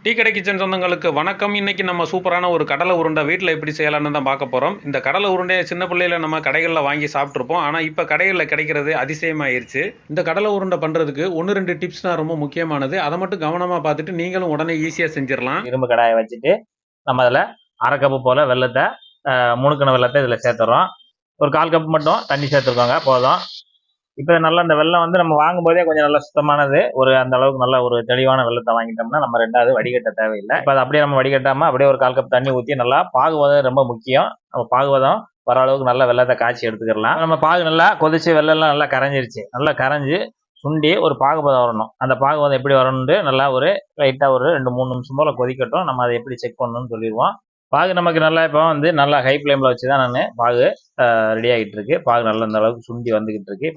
Tea கடை kitchen சொந்தங்களுக்கு வணக்கம். இன்னைக்கு நம்ம சூப்பரான ஒரு கடலை உருண்டை வீட்டில் எப்படி செய்யலாம்னு தான் பார்க்க போகிறோம். இந்த கடலை உருண்டையை சின்ன பிள்ளையில நம்ம கடைகளில் வாங்கி சாப்பிட்ருப்போம். ஆனால் இப்போ கடைகளில் கிடைக்கிறது அதிசயமாயிருச்சு. இந்த கடலை உருண்டை பண்ணுறதுக்கு 1-2 டிப்ஸ் தான் ரொம்ப முக்கியமானது. அதை மட்டும் கவனமாக பார்த்துட்டு நீங்களும் உடனே ஈஸியாக செஞ்சிடலாம். இரும்பு கடாயை வச்சுட்டு நம்ம அதில் 1/2 கப்பு போல் வெள்ளத்தை முணுக்கின வெள்ளத்தை இதில் சேர்த்துறோம். ஒரு 1/4 கப் மட்டும் தண்ணி சேர்த்துருக்கோங்க, போதும். இப்போ நல்லா இந்த வெள்ளம் வந்து நம்ம வாங்கும்போதே கொஞ்சம் நல்லா சுத்தமானது, ஒரு அந்த அளவுக்கு நல்ல ஒரு தெளிவான வெள்ளத்தை வாங்கிட்டோம்னா நம்ம ரெண்டாவது வடிகட்ட தேவையில்லை. இப்போ அதை அப்படியே நம்ம வடிகட்டாமல் அப்படியே ஒரு 1/4 கப் தண்ணி ஊற்றி நல்லா பாகுவதம் ரொம்ப முக்கியம். நம்ம பாகுவதம் வர அளவுக்கு நல்லா வெள்ளத்தை காய்ச்சி எடுத்துக்கிடலாம். நம்ம பாகு நல்லா கொதிச்சு வெள்ளம்லாம் நல்லா கரைஞ்சிருச்சு. நல்லா கரைஞ்சி சுண்டி ஒரு பாகுபதம் வரணும். அந்த பாகுபதம் எப்படி வரணும்னு நல்லா ஒரு லைட்டாக ஒரு 2-3 நிமிஷம் போல் கொதிக்கட்டும். நம்ம அதை எப்படி செக் பண்ணணும்னு சொல்லிடுவோம். பாகு நமக்கு நல்லா இப்போ வந்து நல்லா ஹை ஃப்ளேமில் வச்சு தான் நான் பாகு ரெடி ஆகிட்டு இருக்கு. பாகு நல்லா இந்த அளவுக்கு சுண்டி வந்துக்கிட்டு இருக்கு.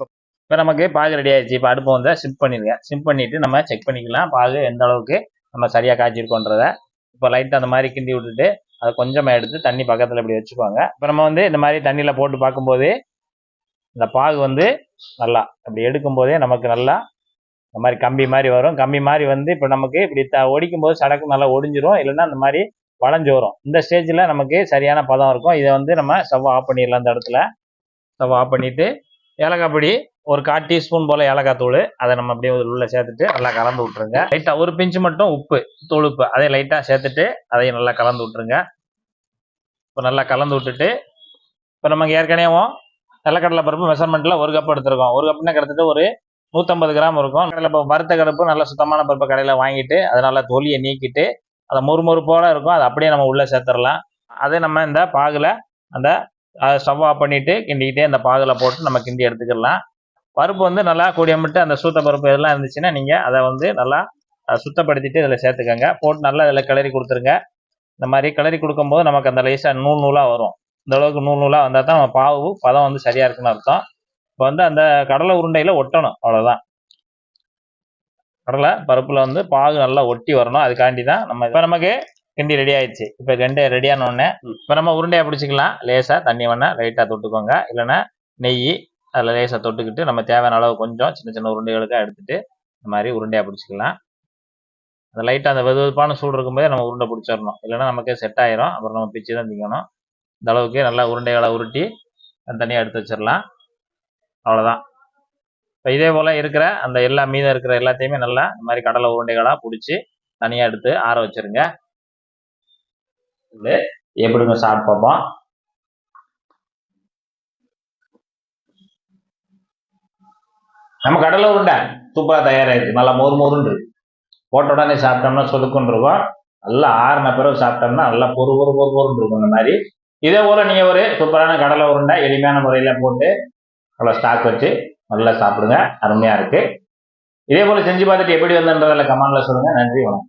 இப்போ நமக்கு பாகு ரெடி ஆயிடுச்சு. இப்போ அடுப்பை வந்து சிம் பண்ணிடுங்க. சிம் பண்ணிவிட்டு நம்ம செக் பண்ணிக்கலாம் பாகு எந்த அளவுக்கு நம்ம சரியாக காய்ச்சிருக்கோன்றத. இப்போ லைட்டாக அந்த மாதிரி கிண்டி விட்டுட்டு அதை கொஞ்சமாக எடுத்து தண்ணி பக்கத்தில் இப்படி வச்சுக்கோங்க. இப்போ நம்ம வந்து இந்த மாதிரி தண்ணியில் போட்டு பார்க்கும்போது இந்த பாகு வந்து நல்லா அப்படி எடுக்கும்போதே நமக்கு நல்லா இந்த மாதிரி கம்பி மாதிரி வரும். கம்பி மாதிரி வந்து இப்போ நமக்கு இப்படி ஒடிக்கும் போது சடக்கு நல்லா ஒடிஞ்சிரும், இல்லைன்னா அந்த மாதிரி வளைஞ்சு வரும். இந்த ஸ்டேஜில் நமக்கு சரியான பதம் இருக்கும். இதை வந்து நம்ம ஸ்டவ் ஆஃப் பண்ணிடலாம். இந்த இடத்துல ஸ்டவ் ஆஃப் பண்ணிவிட்டு ஏலக்காய் பொடி ஒரு 1/4 டீஸ்பூன் போல் ஏலக்காய் தூள் அதை நம்ம அப்படியே உள்ளே சேர்த்துட்டு நல்லா கலந்து விட்ருங்க. லைட்டாக ஒரு பிஞ்சு மட்டும் உப்பு, தூள் உப்பு அதை லைட்டாக சேர்த்துட்டு அதையும் நல்லா கலந்து விட்ருங்க. இப்போ நல்லா கலந்து விட்டுட்டு இப்போ நமக்கு ஏற்கனவே நிலக்கடலை பருப்பு மெஷர்மெண்ட்டில் 1 கப் எடுத்துருக்கோம். 1 கப்னா கிட்டத்தட்ட ஒரு 150 கிராம் இருக்கும். கடலை வறுத்த கடுப்பு நல்ல சுத்தமான பருப்பை கடையில் வாங்கிட்டு அதை நல்லா தொலியை நீக்கிட்டு அதை மொறு போல இருக்கும். அதை அப்படியே நம்ம உள்ளே சேர்த்துடலாம். அதை நம்ம இந்த பாகில் அந்த ஸ்டவ் ஆஃப் பண்ணிவிட்டு கிண்டிக்கிட்டே இந்த பாகில் போட்டு நம்ம கிண்டி எடுத்துக்கிடலாம். பருப்பு வந்து நல்லா கூடியமிட்டு அந்த சூத்த பருப்பு இதெல்லாம் இருந்துச்சுன்னா நீங்கள் அதை வந்து நல்லா சுத்தப்படுத்திட்டு இதில் சேர்த்துக்கோங்க. போட்டு நல்லா இதில் கிளறி கொடுத்துருங்க. இந்த மாதிரி கிளறி கொடுக்கும்போது நமக்கு அந்த லேசாக நூலாக வரும். இந்த அளவுக்கு நூலாக வந்தால் தான் நம்ம பாவு பதம் வந்து சரியாக இருக்குன்னு அர்த்தம். இப்போ வந்து அந்த கடலை உருண்டையில் ஒட்டணும், அவ்வளோதான். கடலை பருப்பில் வந்து பாகு நல்லா ஒட்டி வரணும். அதுக்காண்டி தான் நம்ம இப்போ நமக்கு கிண்டி ரெடி ஆயிடுச்சு. இப்போ கிண்டி ரெடியானோடனே இப்போ நம்ம உருண்டையை பிடிச்சிக்கலாம். லேசாக தண்ணி வேணால் லைட்டாக தொட்டுக்கோங்க, இல்லைன்னா நெய் அதில் லேசாக தொட்டுக்கிட்டு நம்ம தேவையான அளவு கொஞ்சம் சின்ன சின்ன உருண்டைகளுக்காக எடுத்துகிட்டு இந்த மாதிரி உருண்டையாக பிடிச்சிக்கலாம். அந்த லைட்டாக அந்த வெதுவெதுப்பான சூடு இருக்கும்போதே நம்ம உருண்டை பிடிச்சிடணும், இல்லைன்னா நமக்கு செட் ஆயிரும். அப்புறம் நம்ம பிச்சு தான் திங்கணும். இந்த அளவுக்கு நல்லா உருண்டைகளை உருட்டி தனியாக எடுத்து வச்சிடலாம். அவ்வளோதான். இப்போ இதே போல் இருக்கிற அந்த மீதம் இருக்கிற எல்லாத்தையுமே நல்லா இந்த மாதிரி கடலை உருண்டைகளாக பிடிச்சி தனியாக எடுத்து ஆற வச்சுருங்க. இது எப்படிங்க சாப்பிட்டு பார்ப்போம். நம்ம கடலை உருண்டை சூப்பராக தயாராகிடுச்சு. நல்லா மொறுன்னு போட்ட உடனே சாப்பிட்டோம்னா சொதுக்குன்னு இருக்கும். நல்லா ஆறின பிறகு சாப்பிட்டோம்னா நல்லா பொறுன்னு இருக்கும். இந்த மாதிரி இதே போல் நீங்கள் ஒரு சூப்பரான கடலை உருண்டை எளிமையான முறையில் போட்டு நல்லா ஸ்டாக் வச்சு நல்லா சாப்பிடுங்க. அருமையாக இருக்குது. இதே போல் செஞ்சு பார்த்துட்டு எப்படி வந்ததுன்றதில் கமெண்ட்ல சொல்லுங்கள். நன்றி, வணக்கம்.